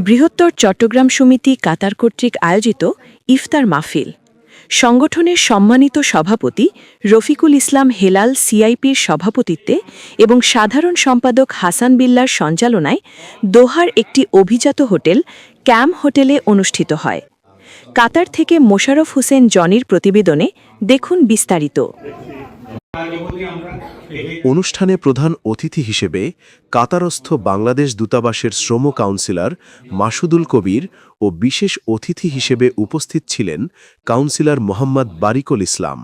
বৃহত্তর চট্টগ্রাম সমিতি কাতার কর্তৃক আয়োজিত ইফতার মাহফিল। সংগঠনের সম্মানিত সভাপতি রফিকুল ইসলাম হেলাল সিআইপির সভাপতিত্বে এবং সাধারণ সম্পাদক হাসান বিল্লার সঞ্চালনায় দোহার একটি অভিজাত হোটেল ক্যাম হোটেলে অনুষ্ঠিত হয়। কাতার থেকে মোশাররফ হোসেন জনির প্রতিবেদনে দেখুন বিস্তারিত। অনুষ্ঠানে প্রধান অতিথি হিসেবে কাতারস্থ বাংলাদেশ দূতাবাসের শ্রম কাউন্সিলর মাসুদুল কবির ও বিশেষ অতিথি হিসেবে উপস্থিত ছিলেন কাউন্সিলর মোহাম্মদ বারিকুল ইসলাম।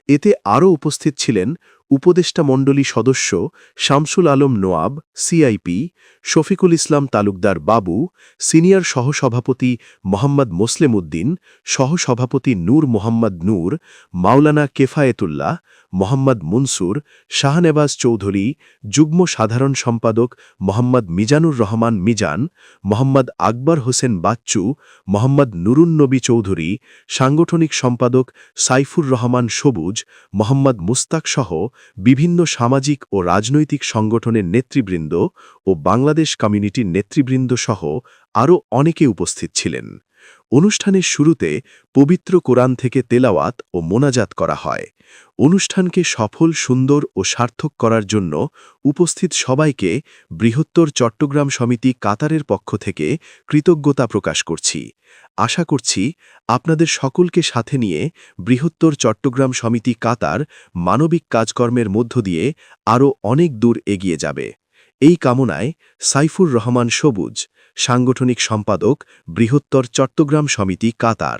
এতে আরও উপস্থিত ছিলেন উপদেষ্টা মণ্ডলী সদস্য শামসুল আলম নোয়াব সিআইপি, শফিকুল ইসলাম তালুকদার বাবু, সিনিয়র সহসভাপতি মোহাম্মদ মোসলেম উদ্দিন, সহসভাপতি নূর মোহাম্মদ নূর, মাওলানা কেফায়েতুল্লাহ, মোহাম্মদ মুনসুর, শাহনেবাজ চৌধুরী, যুগ্ম সাধারণ সম্পাদক মোহাম্মদ মিজানুর রহমান মিজান, মোহাম্মদ আকবর হোসেন বাচ্চু, মোহাম্মদ নুরুন্নবী চৌধুরী, সাংগঠনিক সম্পাদক সাইফুর রহমান সবুজ, মোহাম্মদ মুস্তাক সহ বিভিন্ন সামাজিক ও রাজনৈতিক সংগঠনের নেতৃবৃন্দ ও বাংলাদেশ কমিউনিটির নেতৃবৃন্দ সহ আরও অনেকে উপস্থিত ছিলেন। অনুষ্ঠানের শুরুতে পবিত্র কোরআন থেকে তেলাওয়াত ও মোনাজাত করা হয়। অনুষ্ঠানকে সফল, সুন্দর ও সার্থক করার জন্য উপস্থিত সবাইকে বৃহত্তর চট্টগ্রাম সমিতি কাতারের পক্ষ থেকে কৃতজ্ঞতা প্রকাশ করছি। আশা করছি আপনাদের সকলকে সাথে নিয়ে বৃহত্তর চট্টগ্রাম সমিতি কাতার মানবিক কাজকর্মের মধ্য দিয়ে আরও অনেক দূর এগিয়ে যাবে। এই কামনায় সাইফুর রহমান সবুজ, সাংগঠনিক সম্পাদক, বৃহত্তর চট্টগ্রাম সমিতি কাতার।